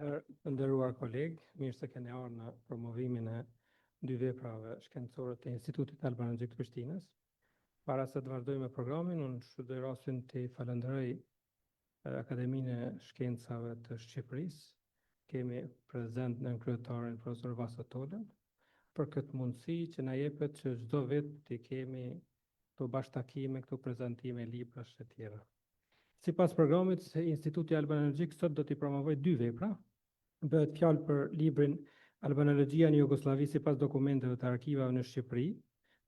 Të nderuar kolegë, mirë se keni ardhur në promovimin e dy veprave shkencore të Institutit Albanogjik të Prishtinës. Para se të vazhdojmë me programin, unë shfrytëzoj rastin të falenderoj Akademinë e Shkencave të Shqipërisë. Kemi prezent në kryetarin profesor Vasa Tolen për këtë mundësi që na jepet që çdo vit të kemi këto bashkëtakime, këto prezantime librash e tjera. Sipas programit, Instituti Albanogjik sot do t'i promovoj dy vepra. Bëhet fjalë për librin Albanologjia në Jugosllavi sipas dokumenteve të arkivave në Shqipëri,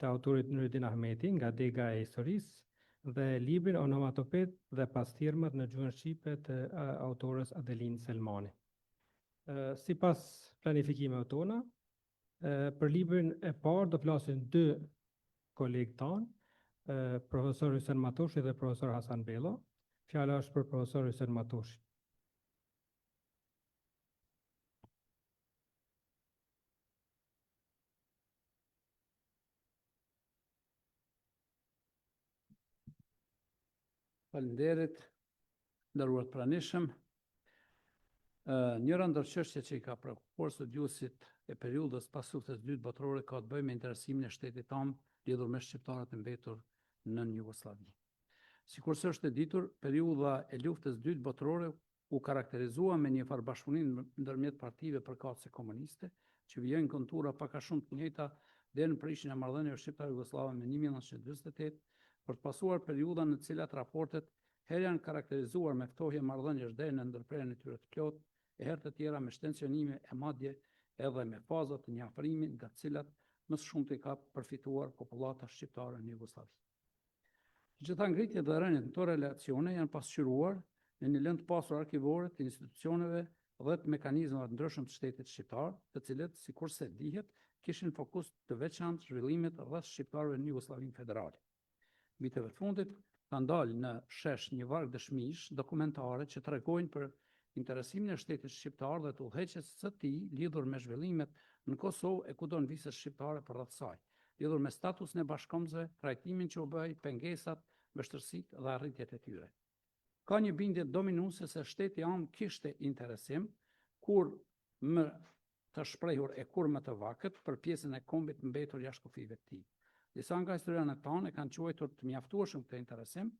të autorit Nurettin Ahmeti nga Dega e Historisë dhe librin Onomatopet dhe pasthirmat në gjuhën shqipe të autores Adelin Selmani. Sipas planifikimeve tona, për librin e parë do flasin dy kolegë tanë, profesor Hysén Matoshi dhe profesor Hasan Bello. Fjala është për profesor Hysén Matoshi. Faleminderit, nderuar të pranishëm. Njëra ndër çështjet që i ka preokupuar studiuesit e periudhës pas luftës së dytë botërore ka të bëjë me interesimin e shtetit tonë lidhur me shqiptarët e mbetur në Jugosllavi. Sikurse është e ditur, periudha e luftës së dytë botërore u karakterizua me një farë bashkëpunim ndërmjet partive përkatëse komuniste, që vijojnë kontura pak a shumë të njëjta deri në prishjen e marrëdhënieve shqiptar-jugoslave me 1948, për të pasuar periudha në të cilat raportet herë janë karakterizuar me ftohje marrëdhëniesh deri në ndërprerjen e tyre të plotë, e herë të tjera me shtensionime e madje edhe me faza të një afrimi nga të cilat më së shumti ka përfituar popullata shqiptare në Jugosllavi. Të gjitha ngritjet dhe rënjet në këto relacione janë pasqyruar në një lëndë pasur arkivore të institucioneve dhe të mekanizmave të ndryshëm të shtetit shqiptar, të cilët, sikurse dihet, kishin fokus të veçantë zhvillimet rreth shqiptarëve në Jugosllavinë Federale. Viteve të fundit ka ndalë në shesh një varg dëshmish dokumentare që tregojnë për interesimin e shtetit shqiptar dhe të udhëheqjes së tij lidhur me zhvillimet në Kosovë e kudo në visë shqiptare përreth saj, lidhur me statusin e bashkëkombësve, trajtimin që u bëi, pengesat, vështirësitë dhe arritjet e tyre. Ka një bindje dominuese se shteti am kishte interesim, kur më të shprehur e kur më të vakët, për pjesën e kombit mbetur jashtë kufive të tij. Disa nga historianët tanë e kanë quajtur të mjaftueshëm këtë interesim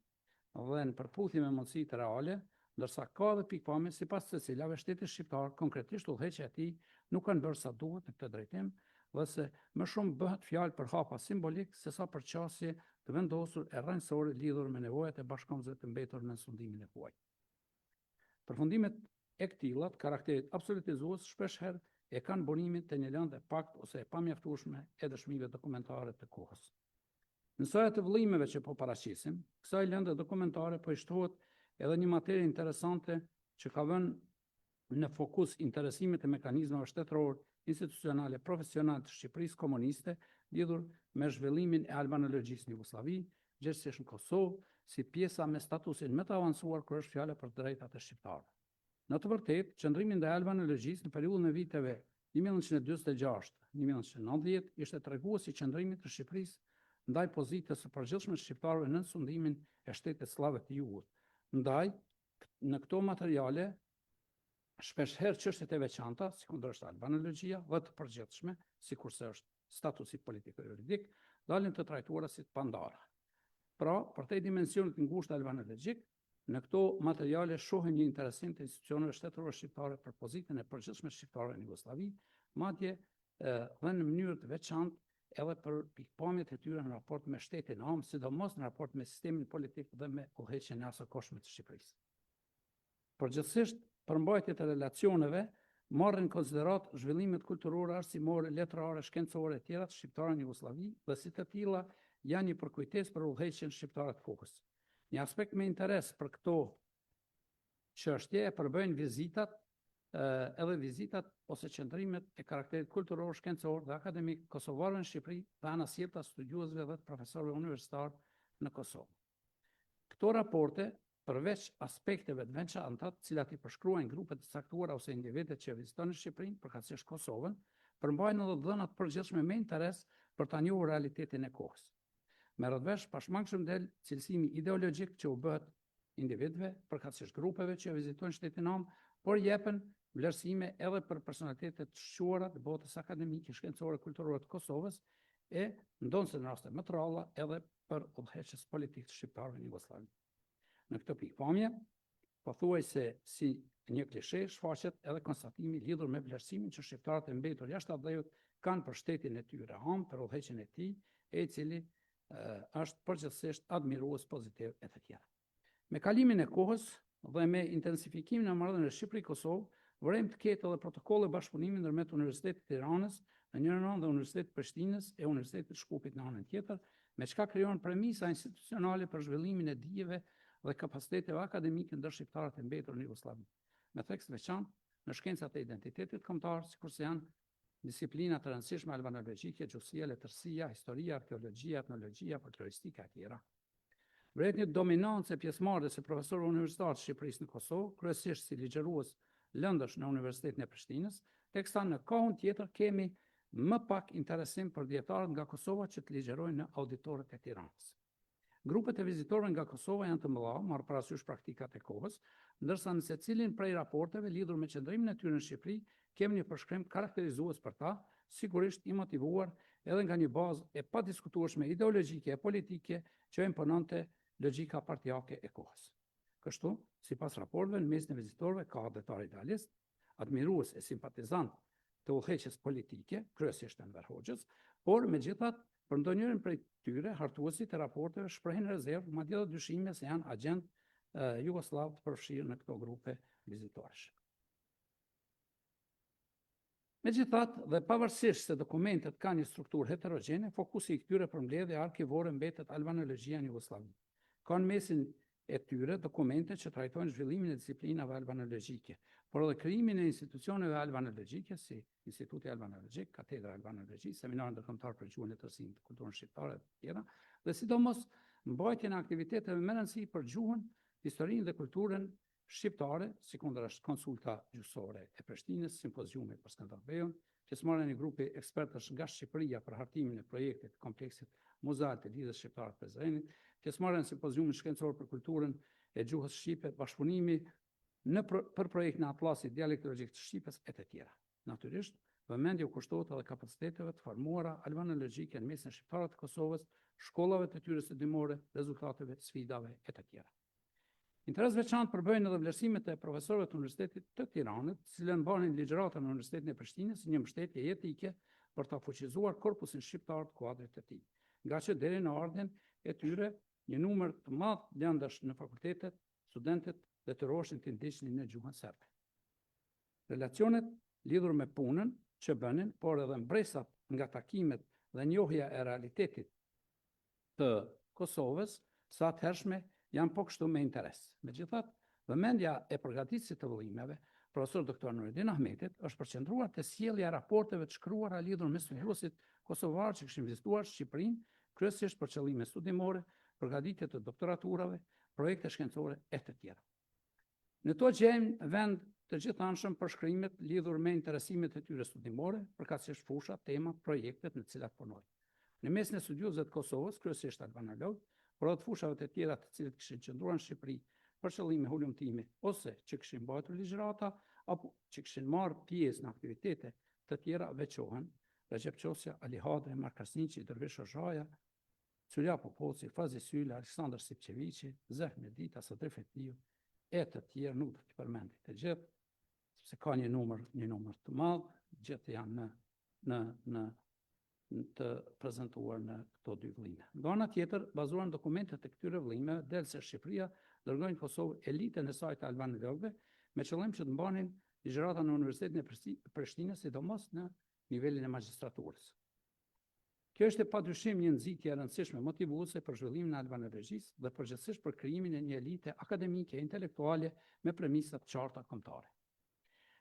dhe në përputhje me mundësitë reale, ndërsa ka edhe pikpamje sipas të cilave shteti shqiptar konkretisht udhëheqja e tij nuk kanë bërë sa duhet në këtë drejtim, dhe se më shumë bëhet fjalë për hapa simbolik sesa për qasje të vendosur e rrënjësore lidhur me nevojat e bashkëkombësve të mbetur në sundimin e huaj. Përfundimet e këtilla të karakterit absolutizues shpeshherë e kanë bunimin të një lëndë e pakt ose e pamjaftueshme e dëshmive dokumentare të kohës. Në sojat të vëllimeve që po paraqisim, kësaj lëndë dokumentare po i shtohet edhe një materie interesante që ka vënë në fokus interesimet e mekanizmave shtetëror, institucionale, profesionale të Shqipërisë komuniste lidhur me zhvillimin e albanologjisë në Jugosllavi, gjithsesi në Kosovë, si pjesa me statusin më të avancuar kur është fjala për drejtat e shqiptarëve. Në të vërtetë, qëndrimi ndaj albanologjisë në periudhën e viteve 1946-1990 ishte tregues i qëndrimit të Shqipërisë ndaj pozitës së përgjithshme të shqiptarëve në sundimin e shtetit slave të Jugut. Ndaj, në këto materiale, shpeshherë çështjet e veçanta, sikundërshta albanologjia, dhe të përgjithshme, sikurse është statusi politiko-juridik, dalin të trajtuara si të pandara. Pra, për te dimensionit ngushtë albanologjik, në këto materiale shohin një interesim të institucioneve shtetërore shqiptare për pozitën e përgjithshme shqiptare në Jugosllavi, madje dhe në mënyrë të veçantë edhe për pikpamjet e tyre në raport me shtetin am, sidomos në raport me sistemin politik dhe me udhëheqjen e jashtëkoshme të Shqipërisë. Përgjithsisht, përmbajtjet e relacioneve marrin në konsiderat zhvillimet kulturore, arsimore, letrare, shkencore e tjera të shqiptarëve në Jugosllavi dhe si të tilla janë një përkujtesë për udhëheqjen shqiptare të kohës. Një aspekt me interes për këto çështje e përbëjnë vizitat ose qëndrimet e karakterit kulturor, shkencor dhe akademik kosovarëve në Shqipëri dhe anasjellta studiuesve dhe të profesorëve universitar në Kosovë. Këto raporte, përveç aspekteve të veçanta, të cilat i përshkruajnë grupet të caktuara ose individët që vizitojnë Shqipërinë, përkatësisht Kosovën, përmbajnë edhe dhëna të përgjithshme me interes për ta njohur realitetin e kohës. Merret vesh pashmangshëm del cilësimi ideologjik që u bëhet individëve, përkatësisht grupeve që vizitojnë shtetin am, por jepen vlerësime edhe për personalitetet shquara të botës akademike, shkencore, kulturore të Kosovës e ndonse në raste më të ralla edhe për udhëheqës politikë të shqiptarëve në Jugosllavi. Në këtë pikpamje, pothuajse si një klishe, shfaqet edhe konstatimi lidhur me vlerësimin që shqiptarët e mbetur jashtë ABD-ut kanë për shtetin e tyre ham, për udhëheqjen e tij, e cili është përgjithsisht admirues pozitiv e të tjera. Me kalimin e kohës dhe me intensifikimin e marrëdhënieve Shqipëri-Kosovë, vërejmë të ketë edhe protokolle bashkëpunimi ndërmjet Universitetit të Tiranës në njërin anë dhe Universitetit të Prishtinës e Universitetit të Shkupit në anën tjetër, me çka krijon premisa institucionale për zhvillimin e dijeve dhe kapaciteteve akademike ndër shqiptarët e mbetur në Jugosllavi, me theks veçantë në shkencat e identitetit kombëtar, sikurse janë disiplina të rëndësishme albanologjike, gjuhësia, letërsia, historia, arkeologjia, etnologjia, folkloristika e tjera. Vret një dominancë e pjesëmarrjes së profesorëve universitar të Shqipërisë në Kosovë, kryesisht si ligjërues lëndësh në Universitetin e Prishtinës, teksa në kohën tjetër kemi më pak interesim për dietarët nga Kosova që të ligjërojnë në auditorët e Tiranës. Grupet e vizitorëve nga Kosova janë të mëdha, marrë parasysh praktikat e kohës, ndërsa në secilin prej raporteve lidhur me qëndrimin e tyre në Shqipëri, kemi një përshkrim karakterizues për ta, sigurisht i motivuar edhe nga një bazë e padiskutueshme ideologjike e politike që impononte logjika partijake e kohës. Kështu, sipas raporteve, në mesin e vizitorëve ka detar idealist, admirues e simpatizant të udhëheqjes politike, kryesisht Enver Hoxhës, por megjithatë për ndonjërin prej tyre, hartuesit e raporteve shprehin rezervë, madje edhe dyshime se janë agent jugoslav të përfshirë në këto grupe vizitoresh. Megjithatë, dhe pavarësisht se dokumentet kanë një strukturë heterogjene, fokusi i këtyre përmbledhjeve arkivore mbetet albanologjia në Jugosllavi. Ka në mesin e tyre dokumente që trajtojnë zhvillimin e disiplinave albanologjike, por edhe krijimin e institucioneve albanologjike si Instituti Albanologjik, Katedra Albanologji, Seminari Ndërkombëtar për Gjuhën, Letërsinë dhe Kulturën Shqiptare e tjera, dhe sidomos mbajtjen e aktiviteteve me rëndësi për gjuhën, historinë dhe kulturën shqiptare, si kundërshta konsulta gjyqësore e Prishtinës, simpoziumi për Skënderbeun, pjesëmarrja e një grupi ekspertësh nga Shqipëria për hartimin e projektit kompleksit muzeal të lidhjes shqiptare të Prizrenit, pjesëmarrja në simpoziumin shkencor për kulturën e gjuhës shqipe, bashkëpunimi për projektin e atllasit dialektologjik të Shqipës e të tjera. Natyrisht, vëmendje u kushtohet edhe kapaciteteve të formuara albanologjike në mesin e shqiptarëve të Kosovës, shkollave të tyre sëdimore, rezultateve, sfidave e të tjera. Interes veçantë përbëjnë edhe vlerësimet e profesorëve të Universitetit të Tiranës, të cilën mbanin ligjëratën në Universitetin e Prishtinës si një mbështetje jetike për ta fuqizuar korpusin shqiptar të kuadrit të tij, nga që deri në ardhen e tyre një numër të madh lëndësh në fakultetet, studentët detyroheshin të ndiqnin në gjuhën serbe. Relacionet lidhur me punën që bënin, por edhe mbresat nga takimet dhe njohja e realitetit të Kosovës, sa të hershme janë po kështu me interes. Megjithatë, vëmendja e përgatitësit të vëllimeve, profesor doktor Nureddin Ahmetit, është përqendruar te sjellja e raporteve të shkruara lidhur me studiuesit kosovar që kishin vizituar Shqipërinë, kryesisht për qëllime studimore, përgatitje të doktoraturave, projekte shkencore e të tjera. Në to gjejmë vend të gjithanshëm për shkrimet lidhur me interesimet e tyre studimore, përkatësisht fusha, temat, projektet në të cilat punojnë. Në mesin e studiuesve të Kosovës, kryesisht albanolog, por edhe të fushave të tjera të cilët kishin qëndruar në Shqipëri për qëllime hulumtimi, ose që kishin mbajtur ligjërata, apo që kishin marrë pjesë në aktivitete të tjera veçohen Recep Qosja, Ali Hadri, Mark Krasniqi, Dervish Hoxhaja, Culja Popoci, Fazi Sylla, Aleksandar Sipçeviçi, Zeh Medita, Sadri Fetliu, e të tjerë nuk do t'i përmendit të gjithë, sepse ka një numër të madh, gjithë janë në të prezantuar në këto dy vëllime. Nga ana tjetër, bazuar në dokumentet e këtyre vëllimeve, del se Shqipëria dërgoi në Kosovë elitën e saj të albanologëve me qëllim që të mbanin ligjërata në Universitetin e Prishtinës, sidomos në nivelin e magjistraturës. Kjo është padyshim një nxitje e rëndësishme motivuese për zhvillimin e albanologjisë dhe përgjithsisht për krijimin e një elite akademike e intelektuale me premisa të qarta kombëtare.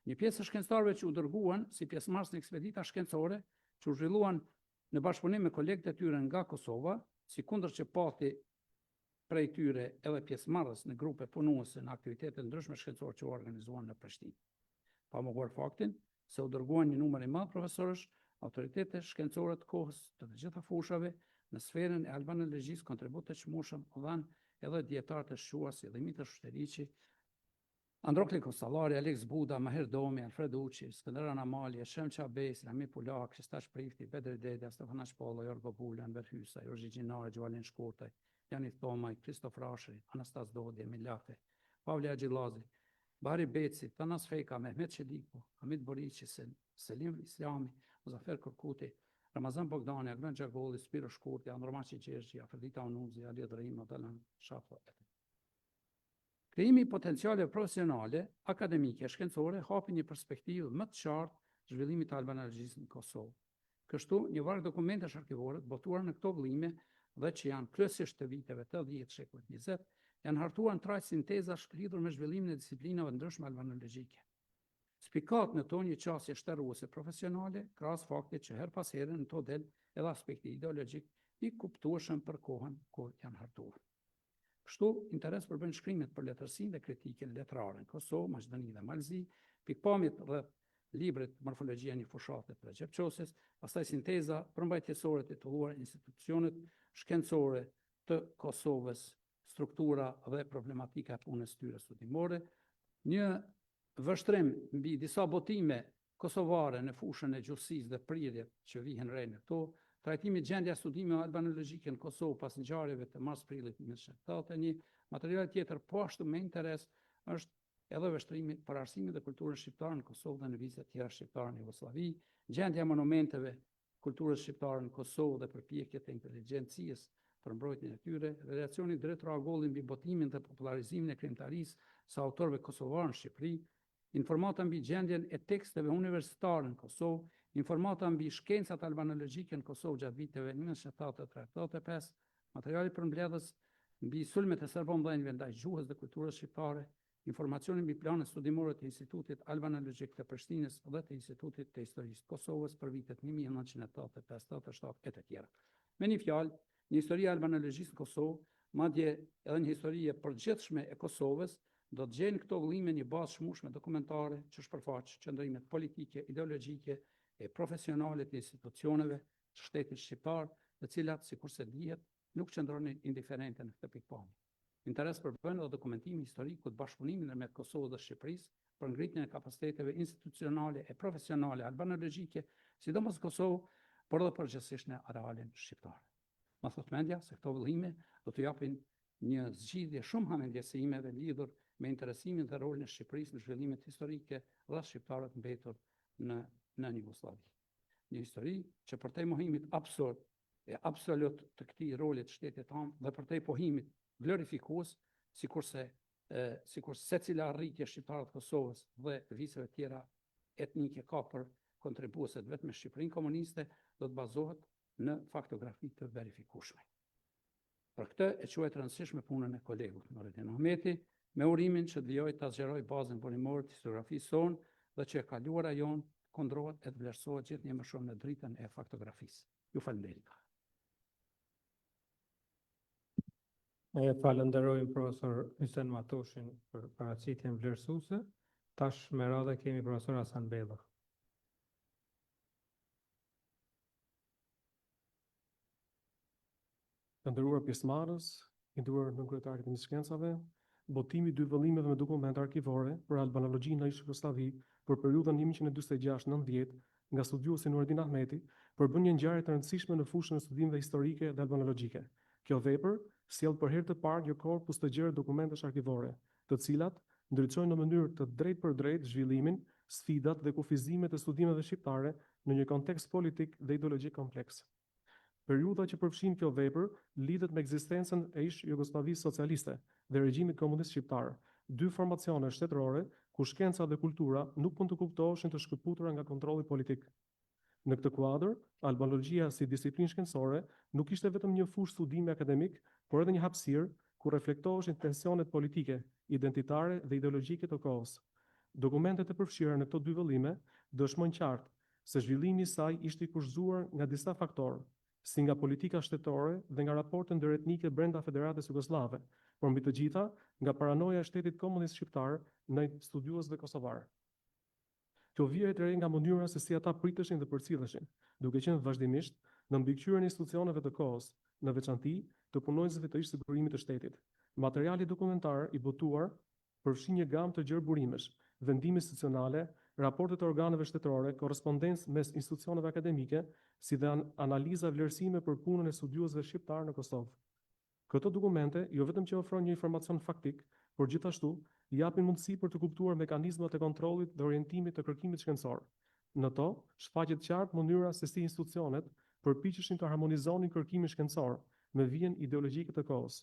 Një pjesë e shkencëtarëve që u dërguan si pjesëmarrës në ekspedita shkencore, që u zhvilluan në bashkëpunim me kolegët e tyre nga Kosova, si kundër që pati prej tyre edhe pjesëmarrës në grupe punuese në aktivitete ndryshme shkencore që u organizuan në Prishtinë. Pa mohuar faktin se u dërguan një numër i madh profesorësh, autoritete shkencore të kohës të gjitha fushave në sferën e albanologjisë, kontribut të çmueshëm dhanë edhe dietarë të shquar si Dimitër Shteriqi, Androkli Kostallari, Alex Buda, Maher Domi, Alfred Uçi, Skënder Anamali, Shem Qabes, Rami Pulak, Shestash Prifti, Bedri Dedja, Stefana Shpollo, Jorgo Bula, Enver Hysa, Jorgji Gjinare, Gjualin Shkurtaj, Janit Thomaj, Kristof Rashri, Anastas Dodje, Milate, Pavli Agjilazi, Bari Beci, Tanas Fejka, Mehmet Qeliku, Hamid Borici, Selim Islami, Muzafer Kurkuti, Ramazan Bogdani, Agmen Gjagolli, Spiro Shkurti, Andromaci Gjergji, Afrodita Unuzi, Ali Adrima, Dalan Shafo, etc. Krijimi i potencialeve profesionale, akademike, shkencore hapi një perspektivë më të qartë zhvillimit të albanologjisë në Kosovë. Kështu, një varg dokumentesh arkivore të botuar në këto vëllime dhe që janë kryesisht të viteve të 10 shekullit 20, janë hartuar në trajt sintezash lidhur me zhvillimin e disiplinave ndryshme albanologjike. Spikat në to një qasje shtërruese profesionale, krahas faktit që her pas here në to del edhe aspekti ideologjik i kuptueshëm për kohën kur janë hartuar. Kështu, interes përbën shkrimet për letërsinë dhe kritikën letrare në Kosovë, Maqedoni dhe Malzi, pikpamjet dhe librit Morfologjia një fushatet për Gjepçosis, pastaj sinteza përmbajtjesore titulluar Institucionet shkencore të Kosovës, struktura dhe problematika e punës tyre studimore, një vështrim mbi disa botime kosovare në fushën e gjuhësisë dhe prirjet që vihen re në to, trajtimi gjendja studime albanologjike në Kosovë pas ngjarjeve të mars-prillit 1971, material tjetër po ashtu me interes është edhe vështrimi për arsimin dhe kulturën shqiptare në Kosovë dhe në vizat tjera shqiptare në Jugosllavi, gjendja monumenteve kulturës shqiptare në Kosovë dhe përpjekjet e inteligjencisë për mbrojtjen e tyre, relacioni drejt Roagolli mbi botimin dhe popularizimin e krijimtarisë së autorëve kosovarë në Shqipëri, informata mbi gjendjen e teksteve universitare në Kosovë, informata mbi shkencat albanologjike në Kosovë gjatë viteve 1973-85, materiali përmbledhës mbi sulmet e serbëmbëdhenjve ndaj gjuhës dhe kulturës shqiptare, informacioni mbi planet studimore të Institutit Albanologjik të Prishtinës dhe të Institutit të Historisë të Kosovës për vitet 1985-87 e të tjera. Me një fjalë, një histori e albanologjisë në Kosovë, madje edhe një histori e përgjithshme e Kosovës, do të gjenë këto vëllime një bazë shmueshme dokumentare që shpërfaq qëndrimet politike, ideologjike e profesionale të institucioneve të shtetit shqiptar, të cilat, sikurse dihet, nuk qëndronin indiferente në këtë pikpamje. Interes përbën edhe dokumentimi historik të bashkëpunimit ndërmjet Kosovës dhe Shqipërisë për ngritjen e kapaciteteve institucionale e profesionale albanologjike, sidomos në Kosovë, por edhe përgjithsisht në arealin shqiptar. Ma thot mendja se këto vëllime do të japin një zgjidhje shumë hamendjesimeve lidhur me interesimin dhe rolin e Shqipërisë në zhvillimet historike dhe shqiptarët mbetur në Jugosllavi. Një histori që përtej mohimit absurd e absolut të këtij rolit shtetit tonë dhe përtej pohimit glorifikues, sikurse secila arritje shqiptarët të Kosovës dhe vizave tjera etnike ka për kontribueset vetëm me Shqipërinë komuniste, do të bazohet në faktografi të verifikueshme. Për këtë e quaj të rëndësishme punën e kolegut Nurettin Ahmeti, me urimin që të vijoj të zgjeroj bazën burimore të historiografisë sonë dhe që e kaluara jonë kundrohet e të vlerësohet gjithnjë më shumë në dritën e faktografisë. Ju falenderit. Falenderojmë profesor Hysen Matoshin për paraqitjen vlerësuese. Tash me radhë kemi profesor Hasan Bella. Të nderuar pjesëmarrës, i nderuar nënkryetarët e shkencave, botimi i dy vëllimeve me dokumente arkivore për albanologjinë në Jugosllavi për periudhën 1946-90 nga studiuesi Nurettin Ahmeti përbën një ngjarje të rëndësishme në fushën e studimeve historike dhe albanologjike. Kjo vepër sjell për herë të parë një korpus të gjerë dokumentesh arkivore, të cilat ndriçojnë në mënyrë të drejtë për drejtë zhvillimin, sfidat dhe kufizimet e studimeve shqiptare në një kontekst politik dhe ideologjik kompleks. Periudha që përfshin kjo vepër lidhet me ekzistencën e ish Jugosllavisë socialiste dhe regjimit komunist shqiptar, dy formacione shtetërore ku shkenca dhe kultura nuk mund të kuptoheshin të shkëputura nga kontrolli politik. Në këtë kuadër, albanologjia si disiplinë shkencore nuk ishte vetëm një fushë studimi akademik, por edhe një hapësirë ku reflektoheshin tensionet politike, identitare dhe ideologjike të kohës. Dokumentet e përfshira në këto dy vëllime dëshmojnë qartë se zhvillimi i saj ishte i kushzuar nga disa faktorë, si nga politika shtetore dhe nga raportet ndëretnike brenda Federatës Jugoslave, por mbi të gjitha nga paranoja e shtetit komunist shqiptar ndaj studiuesve kosovar. Kjo vije të re nga mënyra se si ata priteshin dhe përcilleshin, duke qenë vazhdimisht në mbikëqyrjen e institucioneve të kohës, në veçanti të punonjësve të ish sigurimit të shtetit. Materiali dokumentar i botuar përfshin një gamë të gjerë burimesh, vendime institucionale, raportet e organeve shtetërore, korrespondencë mes institucioneve akademike, si dhe analiza vlerësime për punën e studiuesve shqiptar në Kosovë. Këto dokumente jo vetëm që ofrojnë një informacion faktik, por gjithashtu japin mundësi për të kuptuar mekanizmat e kontrollit dhe orientimit të kërkimit shkencor. Në to, shfaqet qartë mënyra se si institucionet përpiqeshin të harmonizonin kërkimin shkencor me vijën ideologjike të kohës.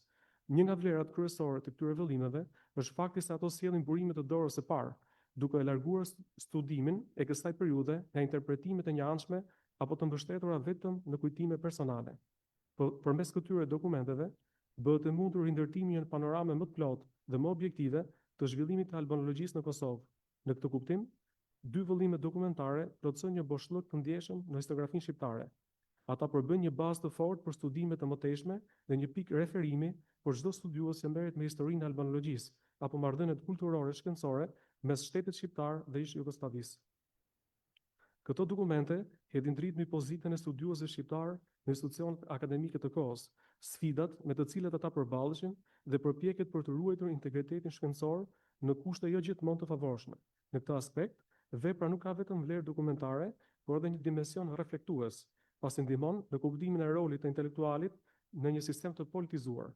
Një nga vlerat kryesore të këtyre vellimeve është fakti se ato sjellin burime të dorës së parë, duke e larguar studimin e kësaj periudhe nga interpretimet e njëanshme apo të mbështetura vetëm në kujtime personale. Përmes këtyre dokumenteve bëhet e mundur rindërtimi një panorame më të plotë dhe më objektive të zhvillimit të albanologjisë në Kosovë. Në këtë kuptim, dy vëllime dokumentare plotësojnë një boshllëk të ndjeshëm në historiografinë shqiptare. Ata përbëjnë një bazë të fortë për studime të mëtejshme dhe një pikë referimi për çdo studiues që merret me historinë e albanologjisë apo marrëdhëniet kulturore shkencore mes shtetit shqiptar dhe ish Jugosllavisë. Këto dokumente hedhin dritë mbi pozitën e studiuesve shqiptar në institucionet akademike të kohës, sfidat me të cilat ata përballeshin dhe përpjekjet për të ruajtur integritetin shkencor në kushte jo gjithmonë të favorshme. Në këtë aspekt, vepra nuk ka vetëm vlerë dokumentare, por edhe një dimension reflektues, pasi ndihmon në kuptimin e rolit të intelektualit në një sistem të politizuar.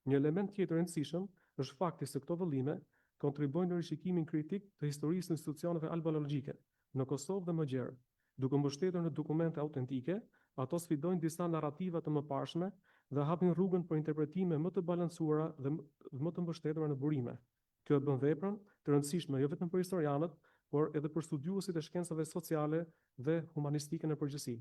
Një element tjetër i rëndësishëm është fakti se këto vëllime kontribuojnë në rishikimin kritik të historisë së institucioneve albanologjike në Kosovë dhe më gjerë. Duke mbështetur në dokumente autentike, ato sfidojnë disa narrativa të mëparshme dhe hapin rrugën për interpretime më të balancuara dhe më të mbështetura në burime. Kjo e bën veprën të rëndësishme jo vetëm për historianët, por edhe për studiuesit e shkencave sociale dhe humanistike në përgjithësi.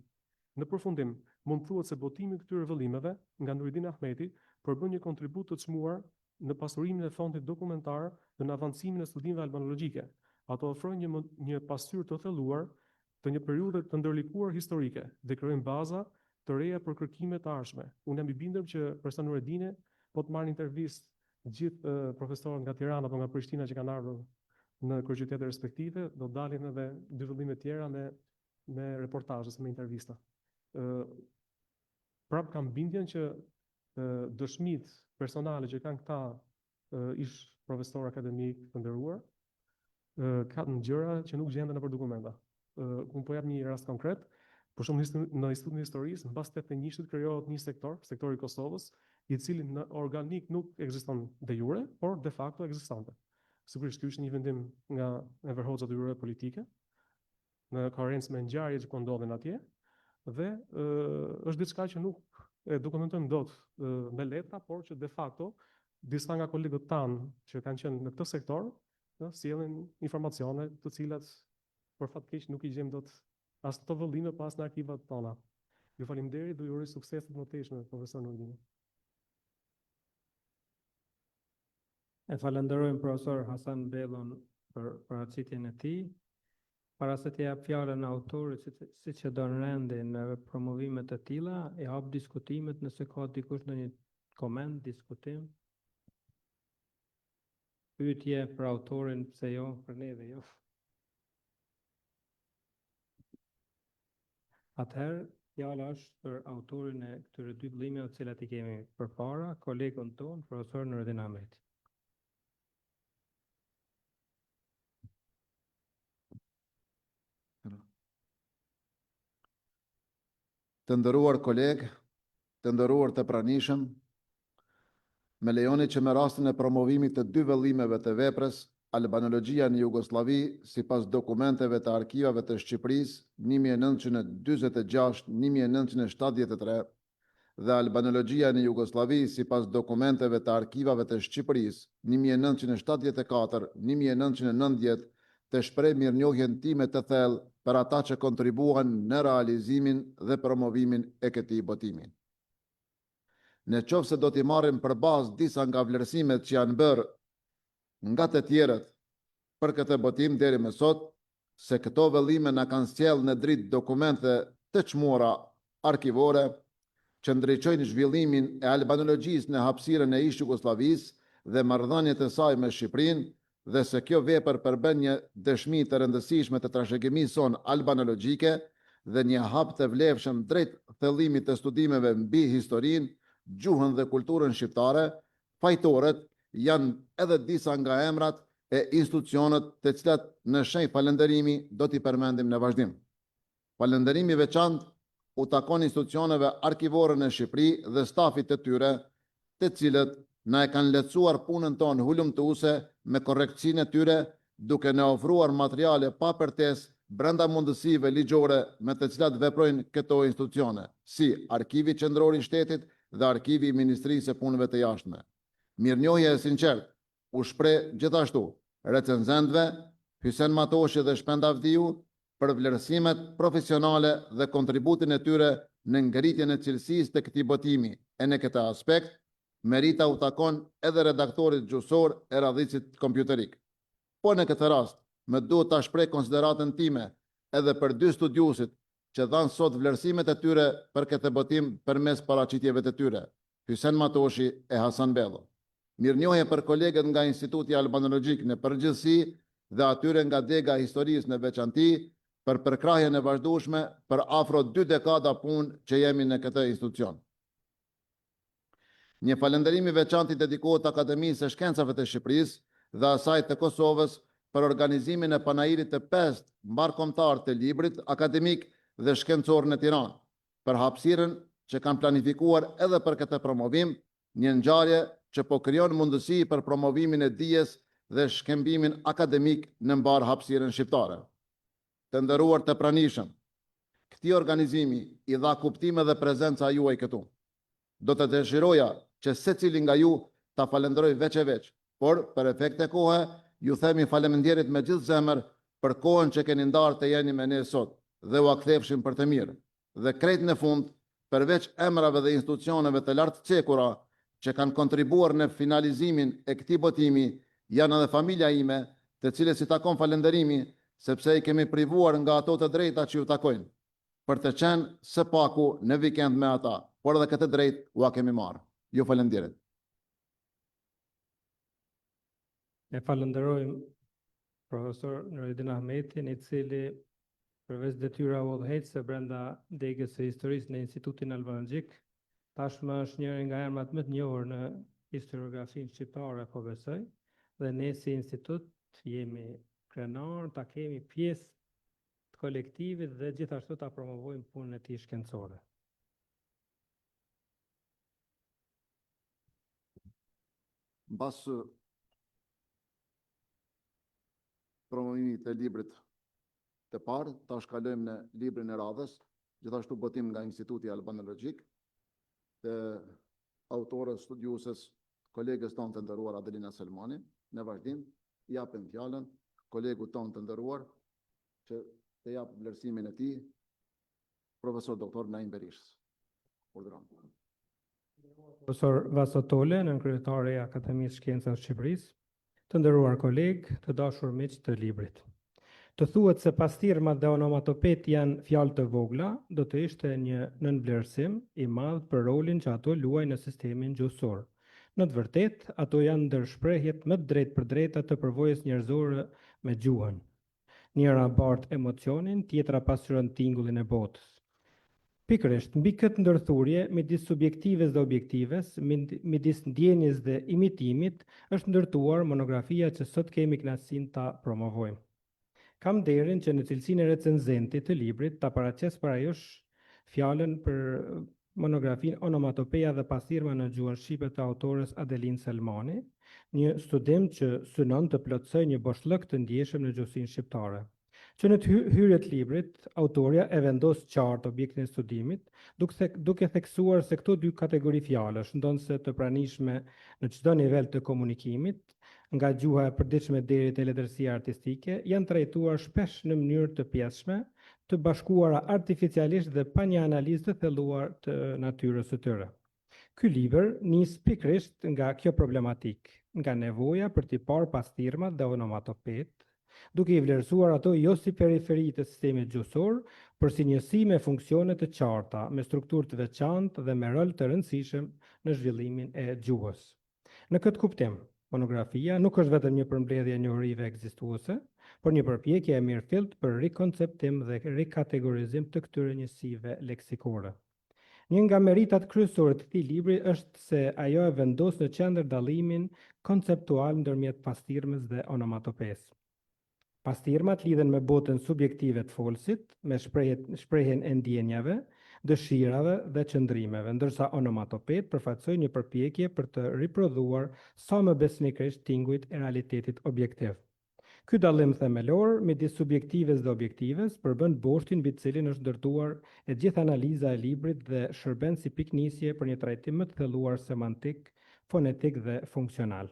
Në përfundim, mund thuhet se botimi i këtyre vëllimeve nga Nuridin Ahmeti përbën një kontribut të çmuar në pasurimin e fondit dokumentar dhe në avancimin e studimeve albanologjike. Ato ofrojnë një pasqyrë të thelluar të një periudhe të ndërlikuar historike dhe krijojnë baza të reja për kërkimet të ardhshme. Unë jam i bindur që përsa Nuridine po të marrin intervistë gjithë profesorët nga Tirana apo nga Prishtina që kanë ardhur në kryeqytetet respektive, do dalin edhe dy vëllime tjera me reportazhe, me intervista. Prap kam bindjen që dëshmit personale që kanë këta ish profesor akademik të nderuar, kanë gjëra që nuk gjenden nëpër dokumenta. Unë po jap një rast konkret, për shembull në Institutin e Historisë, mbas 81-shit krijohet një sektori i Kosovës, i cili në organik nuk ekziston de jure, por de facto ekzistonte. Sigurisht ky është një vendim nga Enver Hoxha të jure politike, në koherencë me ngjarjet që ndodhen atje, dhe është diçka që nuk e dokumentojmë dot me letra, por që de facto disa nga kolegët tanë që kanë qenë në këtë sektor, sjellin informacione të cilat për fat keq nuk i gjejmë dot as në të vëllime pas në arkivat tona. Ju faleminderit, do ju uroj sukses të mëtejshme, profesor Nuridin. E falenderojmë profesor Hasan Bellon për paraqitjen e tij. Para se të jap fjalën autorit, siç e don rendi në promovime të tilla, e hap diskutimet nëse ka dikush ndonjë koment, diskutim. Pyetje për autorin, pse jo, për neve jo. Atëherë, fjala është për autorin e këtyre dy vëllimeve të cilat i kemi përpara, kolegun ton, profesor Nuridin Ahmeti. Të nderuar kolegë, të nderuar të pranishëm, me lejoni që me rastin e promovimit të dy vëllimeve të veprës, Albanologjia në Jugosllavi sipas dokumenteve të arkivave të Shqipërisë 1946-1973 dhe Albanologjia në Jugosllavi sipas dokumenteve të arkivave të Shqipërisë 1974-1990 të shpreh mirënjohjen time të thellë për ata që kontribuan në realizimin dhe promovimin e këtij botimi. Në qoftë se do t'i marrim për bazë disa nga vlerësimet që janë bërë nga të tjerët për këtë botim deri më sot, se këto vëllime na kanë sjellë në dritë dokumente të çmuara arkivore që ndriçojnë zhvillimin e albanologjisë në hapësirën e ish Jugosllavisë dhe marrëdhëniet e saj me Shqipërinë, dhe se kjo vepër përbën një dëshmi të rëndësishme të trashëgimisë sonë albanologjike dhe një hap të vlefshëm drejt thellimit të studimeve mbi historinë, gjuhën dhe kulturën shqiptare, fajtorët janë edhe disa nga emrat e institucionet të cilat në shenjë falënderimi do t'i përmendim në vazhdim. Falënderimi veçantë u takon institucioneve arkivore në Shqipëri dhe stafit të tyre, të cilët na e kanë lehtësuar punën tonë hulumtuese me korrektësinë e tyre, duke na ofruar materiale pa përtesë brenda mundësive ligjore me të cilat veprojnë këto institucione, si Arkivi Qendror i Shtetit dhe Arkivi i Ministrisë së Punëve të Jashtme. Mirënjohje e sinqertë u shpreh gjithashtu recenzentëve Hysen Matoshi dhe Shpend Avdiu për vlerësimet profesionale dhe kontributin e tyre në ngritjen e cilësisë të këtij botimi. E në këtë aspekt, merita u takon edhe redaktorit gjusor e radhicit kompjuterik. Po në këtë rast, më duhet ta shpreh konsideratën time edhe për dy studiusit që dhanë sot vlerësimet e tyre për këtë botim përmes paraqitjeve të tyre, Hysen Matoshi e Hasan Bello. Mirënjohje për kolegët nga Instituti Albanologjik në përgjithësi dhe atyre nga Dega Historisë në veçanti për përkrahjen e vazhdueshme për afro 2 dekada punë që jemi në këtë institucion. Një falënderim i veçantë i dedikohet Akademisë së Shkencave të Shqipërisë dhe asaj të Kosovës për organizimin e panairit të 5 mbarkombëtar të librit akademik dhe shkencor në Tiranë, për hapësirën që kanë planifikuar edhe për këtë promovim, një ngjarje që po krijon mundësi për promovimin e dijes dhe shkëmbimin akademik në mbar hapësirën shqiptare. Të nderuar të pranishëm, këtij organizimi i dha kuptime dhe prezenca juaj këtu. Do të dëshiroja që secili nga ju ta falenderoj veç e veç, por për efekt e kohe ju themi faleminderit me gjithë zemër për kohën që keni ndarë të jeni me ne sot dhe u akthefshim për të mirë. Dhe krejt në fund, përveç emrave dhe institucioneve të lartë cekura që kanë kontribuar në finalizimin e këtij botimi, janë edhe familja ime, të cilës i takon falenderimi, sepse i kemi privuar nga ato të drejta që ju takojnë, për të qenë së paku në vikend me ata, por edhe këtë drejt u a kemi marrë. Ju falenderit. Ne falenderojmë profesor Nureddin Ahmetin, i cili përveç detyra udhëheqëse brenda Degës së Historisë në Institutin Albanologjik, tashmë është njëri nga emrat më të njohur në historiografinë shqiptare, po besoj, dhe ne si institut jemi krenar, ta kemi pjesë të kolektivit dhe gjithashtu ta promovojmë punën e tij shkencore. Mbas promovimit të librit të parë, tash kalojmë në librin e radhës, gjithashtu botim nga Instituti Albanologjik, të autores studiuses kolegës tonë të nderuar Adelina Selmani. Në vazhdim, japim fjalën kolegut tonë të nderuar që të jap vlerësimin e tij, profesor doktor Naim Berishës. Urdhëron. Profesor Vaso Tole, nënkryetari i Akademisë Shkencave të Shqipërisë, të nderuar kolegë, të dashur miq të librit. Të thuhet se pastirmat dhe onomatopet janë fjalë të vogla, do të ishte një nënvlerësim i madh për rolin që ato luajnë në sistemin gjuhësor. Në të vërtetë, ato janë ndërshprehjet më drejt për drejta të përvojës njerëzore me gjuhën. Njëra bart emocionin, tjetra pasqyron tingullin e botës. Pikërisht, mbi këtë ndërthurje midis subjektives dhe objektives, midis ndjenjes dhe imitimit, është ndërtuar monografia që sot kemi kënaqësinë ta promovojmë. Kam nderin që në cilësinë e recenzentit të librit ta paraqes para jush fjalën për monografinë Onomatopeja dhe pastirma në gjuhën shqipe të autores Adelin Selmani, një studim që synon të plotësoj një boshllëk të ndjeshëm në gjuhësinë shqiptare. Që në hyrje të librit, autoria e vendos qartë objektin e studimit, duke theksuar se këto dy kategori fjalësh, ndonse të pranishme në çdo nivel të komunikimit, nga gjuha e përditshme deri te letërsia artistike, janë trajtuar shpesh në mënyrë të pjesshme, të bashkuara artificialisht dhe pa një analizë të thelluar të natyrës së tyre. Ky libër nis pikërisht nga kjo problematikë, nga nevoja për t'i parë pastirmat dhe onomatopet, duke i vlerësuar ato jo si periferi të sistemit gjuhësor, por si njësi me funksione të qarta, me strukturë të veçantë dhe me rol të rëndësishëm në zhvillimin e gjuhës. Në këtë kuptim, monografia nuk është vetëm një përmbledhje e njohurive ekzistuese, por një përpjekje e mirëfillt për rikonceptim dhe rikategorizim të këtyre njësive leksikore. Një nga meritat kryesore të këtij libri është se ajo e vendos në qendër dallimin konceptual ndërmjet pastirmës dhe onomatopesë. Pastirmat lidhen me botën subjektive të folësit, me shprehjen e ndjenjave, dëshirave dhe qëndrimeve, ndërsa onomatopet përfaqësojnë një përpjekje për të riprodhuar sa më besnikërisht tingujt e realitetit objektiv. Ky dallim themelor midis subjektives dhe objektives përbën boshtin mbi të cilin është ndërtuar e gjithë analiza e librit dhe shërben si piknisje për një trajtim më të thelluar semantik, fonetik dhe funksional.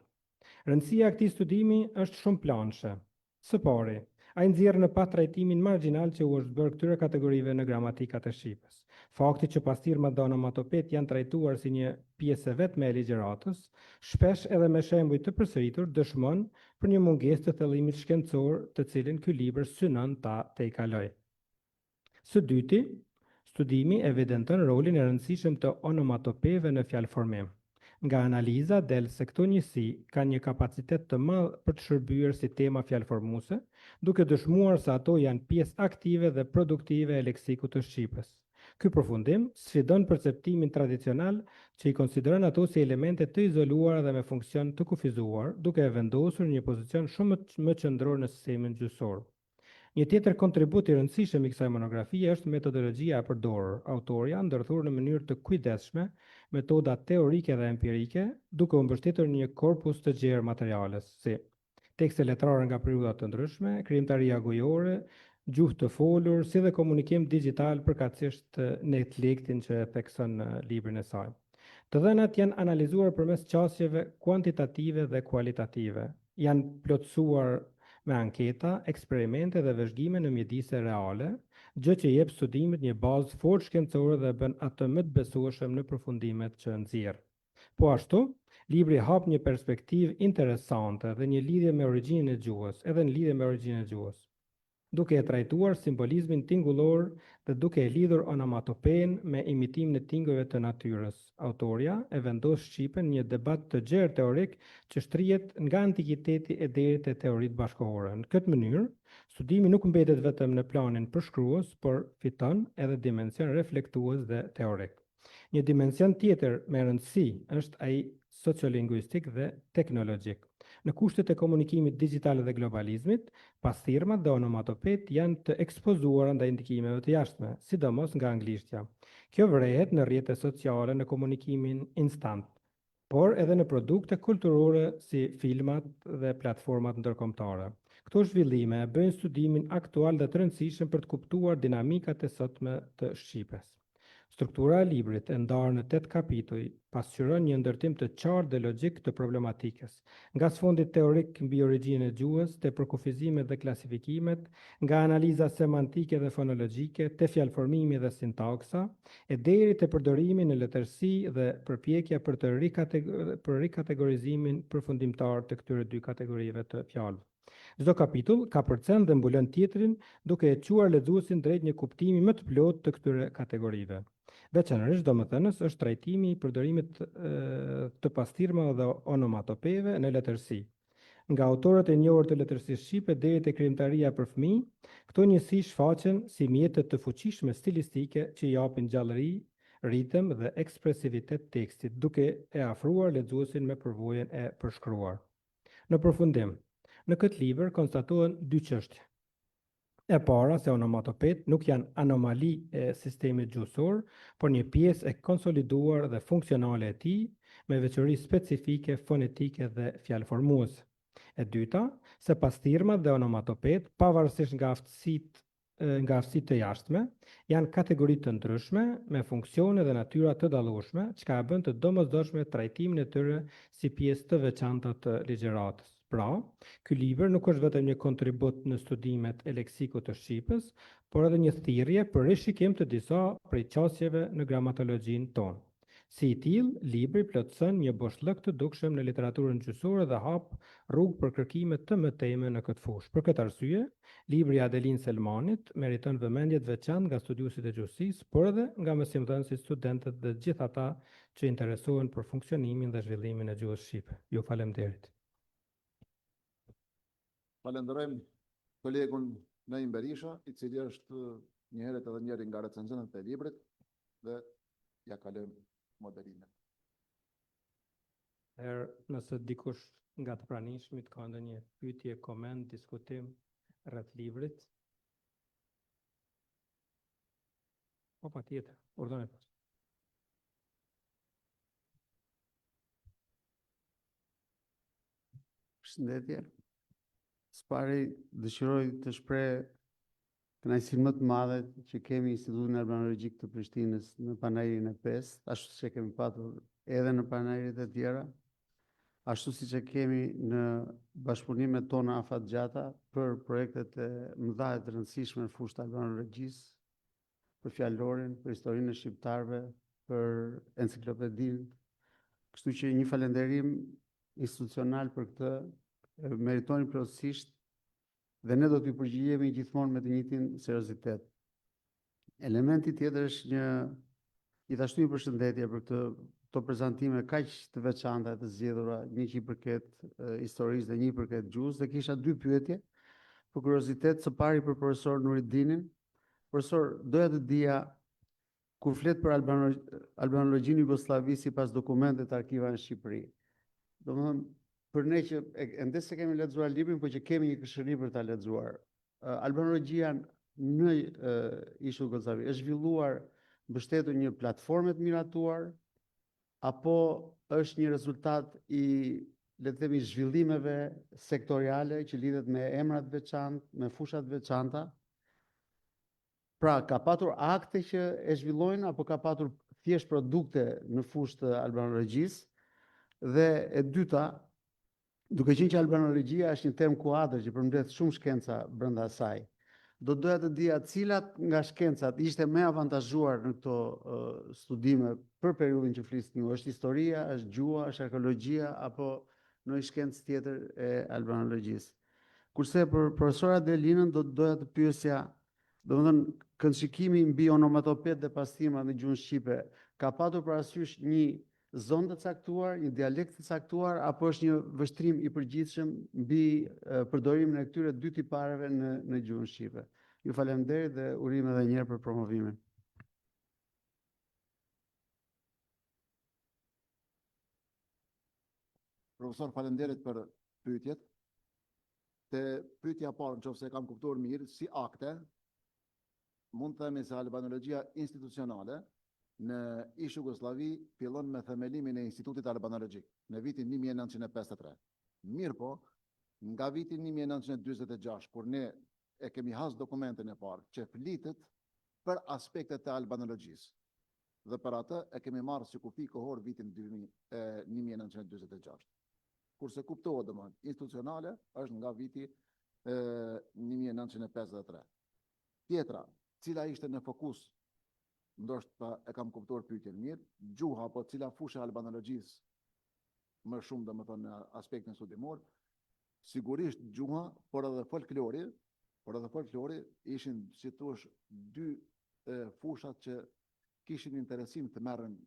Rëndësia e këtij studimi është shumë planshe. Së pari, ai nxjerr në pa trajtimin marginal që u është bërë këtyre kategorive në gramatikat e shqipes. Fakti që pastirmat dhe onomatopet janë trajtuar si një pjesë e vetme e ligjëratës, shpesh edhe me shembuj të përsëritur, dëshmon për një mungesë të thellimit shkencor të cilin ky libër synon ta tejkalojë. Së dyti, studimi evidenton rolin e rëndësishëm të onomatopeve në fjalëformim. Nga analiza del se këto njësi kanë një kapacitet të madh për të shërbyer si tema fjalëformuese, duke dëshmuar se ato janë pjesë aktive dhe produktive e leksikut të shqipes. Ky përfundim sfidon perceptimin tradicional që i konsideron ato si elemente të izoluara dhe me funksion të kufizuar, duke e vendosur në një pozicion shumë më qendror në sistemin gjyqësor. Një tjetër kontribut i rëndësishëm i kësaj monografie është metodologjia e përdorur. Autorja ndërthur në mënyrë të kujdesshme metoda teorike dhe empirike, duke u mbështetur në një korpus të gjerë materiales, si tekste letrare nga periudha të ndryshme, krijimtaria gojore, gjuhë të folur, si dhe komunikim digital përkatësisht Netlektin që e thekson në librin e saj. Të dhënat janë analizuar përmes qasjeve kuantitative dhe kualitative. Janë plotësuar me anketa, eksperimente dhe vëzhgime në mjedise reale, gjë që jep studimit një bazë fort shkencore dhe bën atë më të besueshëm në përfundimet që nxjerr. Po ashtu, libri hap një perspektivë interesante dhe një lidhje me origjinën e gjuhës, duke e trajtuar simbolizmin tingullor dhe duke e lidhur onomatopen me imitimin e tingujve të natyrës. Autorja e vendos Shqipen në një debat të gjerë teorik që shtrihet nga antikiteti e deri te teoritë bashkëkohore. Në këtë mënyrë, studimi nuk mbetet vetëm në planin përshkrues, por fiton edhe dimension reflektues dhe teorik. Një dimension tjetër me rëndësi është ai sociolingvistik dhe teknologjik. Në kushtet e komunikimit digital dhe globalizmit, pastirmat dhe onomatopet janë të ekspozuara ndaj ndikimeve të jashtme, sidomos nga anglishtja. Kjo vërehet në rrjetet sociale, në komunikimin instant, por edhe në produkte kulturore si filmat dhe platformat ndërkombëtare. Këto zhvillime bëjnë studimin aktual dhe të rëndësishëm për të kuptuar dinamikat e sotme të Shqipes. Struktura e librit, e ndarë në 8 kapituj, pasqyron një ndërtim të qartë dhe logjik të problematikës, nga sfondit teorik mbi origjinën e gjuhës, te përkufizimet dhe klasifikimet, nga analiza semantike dhe fonologjike, te fjalëformimi dhe sintaksa, e deri te përdorimi në letërsi dhe përpjekja për të rikategorizimin përfundimtar të këtyre dy kategorive të fjalëve. Çdo kapitull ka përcen dhe mbulon tjetrin, duke e çuar lexuesin drejt një kuptimi më të plotë të këtyre kategorive. Veçanërisht domethënës është trajtimi i përdorimit të pastirmave dhe onomatopeve në letërsi. Nga autorët e njohur të letërsisë shqipe deri te krijimtaria për fëmijë, këto njësi shfaqen si mjete të fuqishme stilistike që japin gjallëri, ritëm dhe ekspresivitet tekstit, duke e afruar lexuesin me përvojën e përshkruar. Në përfundim, në këtë libër konstatohen dy çështje. E para, se onomatopet nuk janë anomali e sistemit gjuhësor, por një pjesë e konsoliduar dhe funksionale e tij, me veçori specifike, fonetike dhe fjalëformuese. E dyta, se pastirmat dhe onomatopet, pavarësisht nga aftësitë të jashtme, janë kategori të ndryshme, me funksione dhe natyra të dallueshme, çka e bën të domosdoshme trajtimin e tyre si pjesë të veçanta të ligjëratës. Pra, ky libër nuk është vetëm një kontribut në studimet e leksikut të Shqipës, por edhe një thirrje për rishikim të disa prej qasjeve në gramatologjinë tonë. Si i tillë, libri plotëson një boshllëk të dukshëm në literaturën gjyqësore dhe hap rrugë për kërkime të mëtejme në këtë fushë. Për këtë arsye, libri i Adelin Selmanit meriton vëmendje të veçantë nga studiuesit e gjuhësisë, por edhe nga mësimdhënësit, studentët dhe gjithë ata që interesohen për funksionimin dhe zhvillimin e gjuhës shqipe. Ju faleminderit. Falenderojmë kolegun Naim Berisha, i cili është një herët edhe njëri nga recenzentët e librit dhe ja kalojmë moderimin. Nëse dikush nga të pranishmit ka ndonjë pyetje, koment, diskutim rreth librit. Po patjetër, urdhëni pas. Përshëndetje. Së pari dëshiroj të shpreh kënaqësinë më të madhe që kemi Institutin Albanologjik të Prishtinës në panajirin e 5, ashtu siç e kemi patur edhe në panajiret e tjera, ashtu siç e kemi në bashkëpunimet tona afatgjata për projektet e mëdha e të rëndësishme në fushën e albanologjisë, për fjalorin, për historinë e shqiptarëve, për enciklopedinë. Kështu që një falënderim institucional për këtë meritoni plotësisht dhe ne do t'ju përgjigjemi gjithmonë me të njëjtin seriozitet. Elementi tjetër është gjithashtu një përshëndetje për këto prezantime kaq të veçanta të zgjedhura, një që i përket historisë dhe një i përket gjuhës, dhe kisha dy pyetje për kuriozitet. Së pari për profesor Nuridinin. Profesor, doja të dija, kur flet për albanologjinë Jugosllavi sipas dokumenteve të arkiva në Shqipëri, domethënë për ne që ende se kemi lexuar librin, por që kemi një këshilli për ta lexuar, albanologjia në ish Jugosllavi është zhvilluar mbështetur një platformë të miratuar, apo është një rezultat i, le të themi, zhvillimeve sektoriale që lidhet me emrat të veçantë, me fushat të veçanta? Pra, ka patur akte që e zhvillojnë, apo ka patur thjesht produkte në fushë të albanologjisë? Dhe e dyta, duke qenë që albanologjia është një temë kuadër që përmbledh shumë shkenca brenda saj, do doja të dija cilat nga shkencat ishte më avantazhuar në këto studime për periudhën që flisni ju. Është historia, është gjuha, është arkeologjia, apo ndonjë shkencë tjetër e albanologjisë? Kurse për profesor Adelinën do doja të pyesja, domethënë këndshikimi mbi onomatopet dhe pastrimrat në gjuhën shqipe ka patur parasysh një zonë të caktuar, një dialekt të caktuar, apo është një vështrim i përgjithshëm mbi përdorimin e këtyre dy tipareve në gjuhën shqipe? Ju falenderoj dhe urim edhe një herë për promovimin. Profesor, falenderit për pyetjet. Te pyetja parë, nëse e kam kuptuar mirë, si akte, mund të themi se albanologjia institucionale në ish Jugosllavi fillon me themelimin e Institutit Albanologjik në vitin 1953. Mirë po, nga vitin 1946, kur ne e kemi has dokumentin e parë që flitet për aspektet e albanologjisë, dhe për atë e kemi marrë si kufi kohor vitin 1946. Kurse kuptohet domethënë institucionale është nga viti 1953. Tjetra, cila ishte në fokus, ndoshta e kam kuptuar pyetjen mirë, gjuha apo cila fushë e albanologjisë më shumë domethënë në aspektin studimor, sigurisht gjuha, por edhe folklori ishin, si thuaç, dy fushat që kishin interesim të merren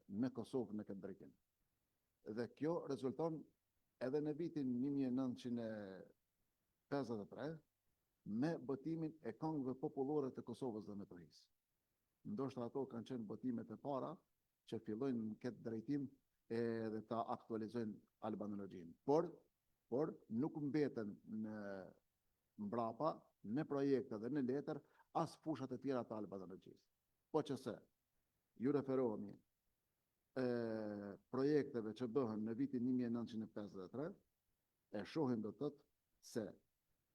me Kosovë në këtë drejtim. Dhe kjo rezulton edhe në vitin 1953 me botimin e këngëve popullore të Kosovës dhe Metohijës. Ndoshta ato kanë qenë botimet e para që fillojnë në këtë drejtim edhe ta aktualizojnë albanologjinë. Por nuk mbeten në mbrapa, në projekte dhe në letër, as fushat e tjera të albanologjisë. Po qëse ju referohemi projekteve që bëhen në vitin 1953, e shohim do të thotë se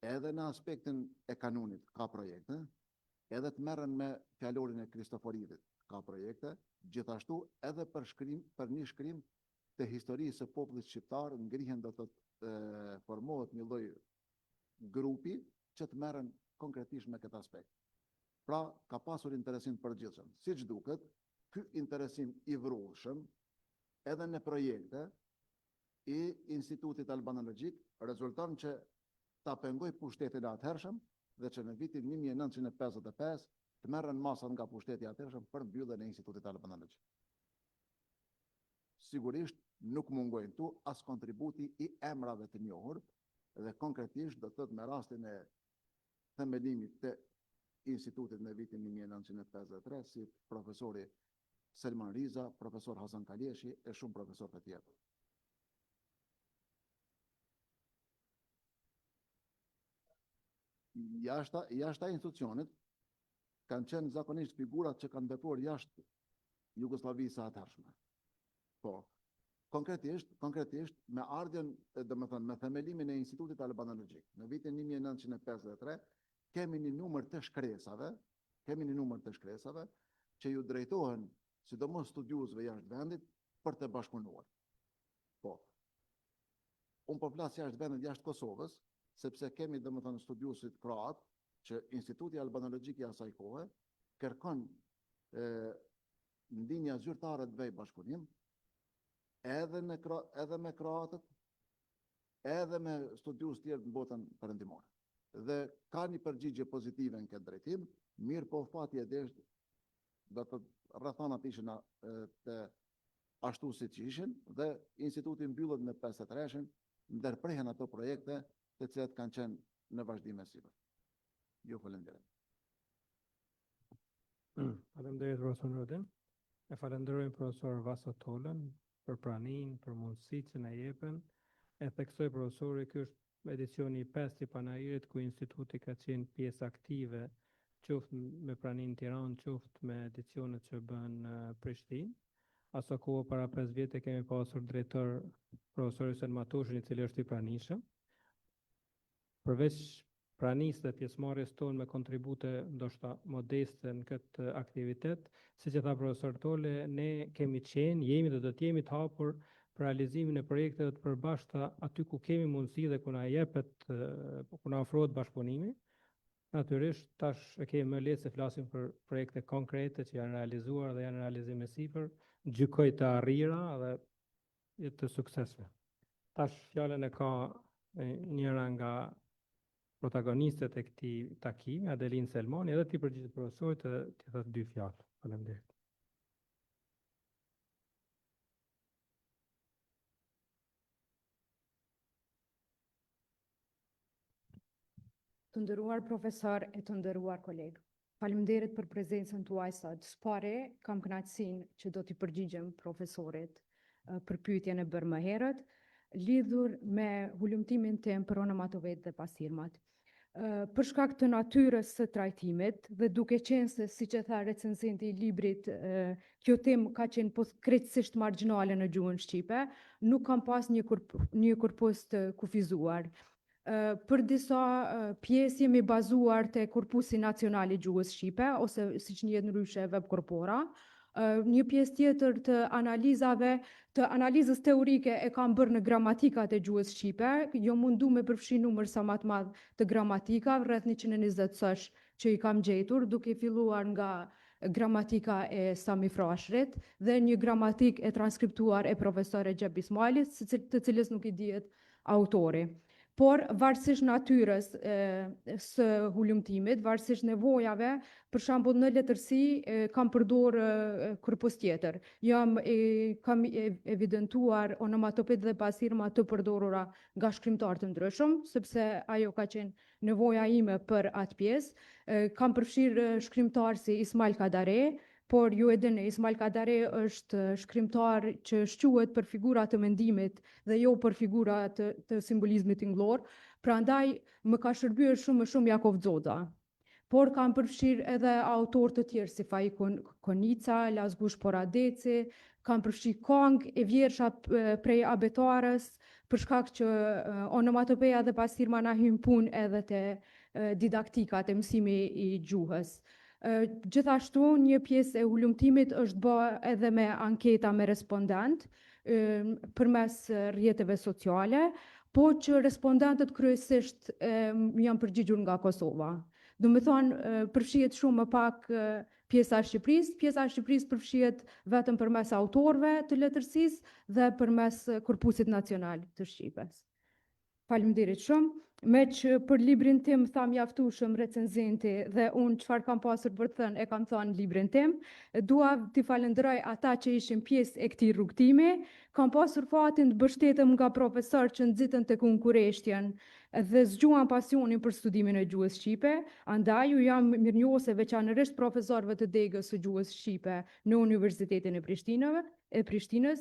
edhe në aspektin e kanunit ka projekte, edhe të merren me fjalorin e Kristoforidit ka projekte, gjithashtu edhe për një shkrim të historisë së popullit shqiptar ngrihen do të formohet një lloj grupi që të merren konkretisht me këtë aspekt. Pra, ka pasur interesim përgjithshëm. Siç duket, ky interesim i vrullshëm edhe në projekte i Institutit Albanologjik rezulton që ta pengoj pushtetin e atëhershëm dhe që në vitin 1955 të merren masa nga pushteti i atëhershëm për mbylljen e Institutit Albanologjik. Sigurisht nuk mungojnë tu as kontributi i emrave të njohur dhe konkretisht do të thotë me rastin e themelimit të institutit në vitin 1953, si profesori Selman Riza, profesor Hasan Kalieshi e shumë profesorë të tjerë. Jashtë institucionit kanë qenë zakonisht figurat që kanë vepruar jashtë Jugosllavisë së atëhershme. Po, konkretisht me ardhjen, domethënë me themelimin e Institutit Albanologjik në vitin 1953, kemi një numër të shkresave që ju drejtohen sidomos studiuesve jashtë vendit për të bashkëpunuar. Po. Unë po flas jashtë vendit, jashtë Kosovës, sepse kemi domethënë studiuesit kroat që Instituti Albanologjik i asaj kohe kërkon ndinja zyrtare të bëj bashkëpunim edhe me kroatët, edhe me studiues tjerë në botën perëndimore. Dhe ka një përgjigje pozitive në këtë drejtim, mirë po fati e desh, do të rrethonat ishin të ashtu siç ishin dhe instituti mbyllet me 53-shin, ndërprehen ato projekte të cilat kanë qenë në vazhdim e sipër. Ju falenderoj. Faleminderit profesor Rodin. E falenderojmë profesor Vaso Tolën për praninë, për mundësitë që na jepen. E theksoj profesori, ky është edicioni i 5 i panairit ku instituti ka qenë pjesë aktive, qoftë me praninë në Tiranë, qoftë me edicionet që bën në Prishtinë. Aso kohë para 5 vjetë kemi pasur drejtor profesori Selma Toshin, i cili është i pranishëm. Përveç pranisë dhe pjesëmarrjes tonë me kontribute ndoshta modeste në këtë aktivitet, siç e tha profesor Tole, ne jemi dhe do të jemi të hapur për realizimin e projekteve të përbashkëta aty ku kemi mundësi dhe ku na jepet, ku na ofrohet bashkëpunimi. Natyrisht tash e kemi më lehtë se flasim për projekte konkrete që janë realizuar dhe janë realizim e sipër, gjykoj të arrira dhe të suksesve. Tash fjalën e ka njëra nga protagonistët e këtij takimi, Adelin Selmani, edhe ti përgjigjet profesorit dhe ti thotë 2 fjalë. Faleminderit. Të nderuar profesor e të nderuar kolegë. Faleminderit për prezencën tuaj sot. Spare kam kënaqësinë që do t'i përgjigjem profesorit për pyetjen e bërë më herët, lidhur me hulumtimin tim për onomatopetë dhe pasirmat. Për shkak të natyrës së trajtimit dhe duke qenë se, siç e tha recenzenti i librit, kjo temë ka qenë krejtësisht margjinale në gjuhën shqipe, nuk kam pas një korpus të kufizuar. Për disa pjesë jemi bazuar te korpusi nacional i gjuhës shqipe, ose siç njihet ndryshe web korpora. Një pjesë tjetër të analizës teorike e kam bërë në gramatikat e gjuhës shqipe, jo mundu me përfshi numër sa më të madh të gramatika, rreth 120 sosh që i kam gjetur, duke filluar nga gramatika e Sami Frashrit dhe një gramatik e transkriptuar e profesore Gjep Ismailit, të cilës nuk i dihet autori. Por varësisht natyrës së hulumtimit, varësisht nevojave, për shembull në letërsi kam përdor korpus tjetër. Kam evidentuar onomatopetë dhe pasirma të përdorura nga shkrimtar të ndryshëm, sepse ajo ka qenë nevoja ime për atë pjesë. Kam përfshirë shkrimtar si Ismail Kadare, por ju e dini, Ismail Kadare është shkrimtar që shquhet për figura të mendimit dhe jo për figura të simbolizmit tingëllor, prandaj më ka shërbyer shumë Jakov Zoda. Por kam përfshirë edhe autor të tjerë si Fai Konica, Lazgush Poradeci, kam përfshirë Kong e vjersha prej abetarës, për shkak që onomatopeja dhe pasirma na hyn punë edhe te didaktikat e mësimi i gjuhës. Gjithashtu, një pjesë e hulumtimit është bë edhe me anketa me respondent përmes rrjeteve sociale, po që respondentët kryesisht janë përgjigjur nga Kosova. Do të thonë, përfshihet shumë më pak pjesa e Shqipërisë përfshihet vetëm përmes autorëve të letërsisë dhe përmes korpusit nacional të Shqipës. Faleminderit shumë. Me që për librin tim tham mjaftueshëm recenzenti dhe unë çfarë kam pasur për të thënë e kam thënë në librin tim, dua t'i falenderoj ata që ishin pjesë e këtij rrugtimi. Kam pasur fatin të mbështetem nga profesor që nxitën tek unë kurreshtjen dhe zgjuan pasionin për studimin e gjuhës shqipe, andaj ju jam mirënjohëse veçanërisht profesorëve të degës së gjuhës shqipe në Universitetin e Prishtinës,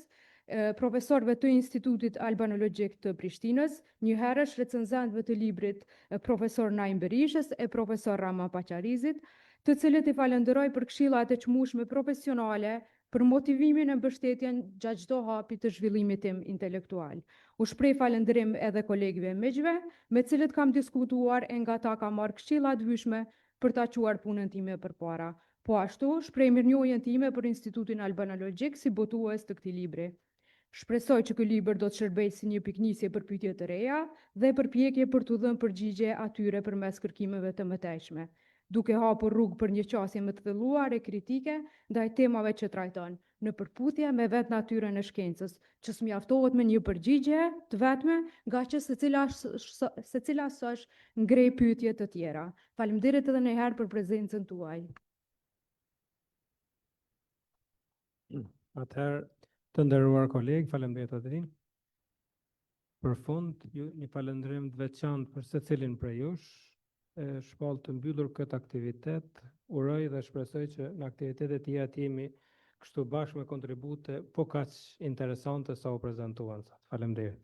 profesorëve të Institutit Albanologjik të Prishtinës, njëherësh recenzentëve të librit profesor Naim Berishës e profesor Rama Paçarizit, të cilët i falenderoj për këshillat e çmueshme profesionale, për motivimin e mbështetjen gjatë çdo hapi të zhvillimit tim intelektual. U shpreh falënderim edhe kolegëve miqve, me të cilët kam diskutuar e nga ta kam marrë këshilla të hyjshme për ta quar punën time përpara. Po ashtu, shpreh mirënjohjen time për Institutin Albanologjik si botues të këtij libri. Shpresoj që ky libër do të shërbejë si një piknisje për pyetje të reja dhe përpjekje për t'u dhënë përgjigje atyre përmes kërkimeve të mëtejshme, duke hapur rrugë për një qasje më të thelluar e kritike ndaj temave që trajton, në përputhje me vetë natyrën e shkencës, që s'mjaftohet me një përgjigje të vetme, nga që secila s'është ngrej pyetje të tjera. Faleminderit edhe një herë për prezencën tuaj. Atëherë, të nderuar kolegë, faleminderit edhe ti. Për fund, një falënderim të veçantë për secilin prej jush. Shpall të mbyllur këtë aktivitet, uroj dhe shpresoj që në aktivitetet tjera të jemi kështu bashkë me kontribute po kaq interesante sa u prezantuan sot. Faleminderit.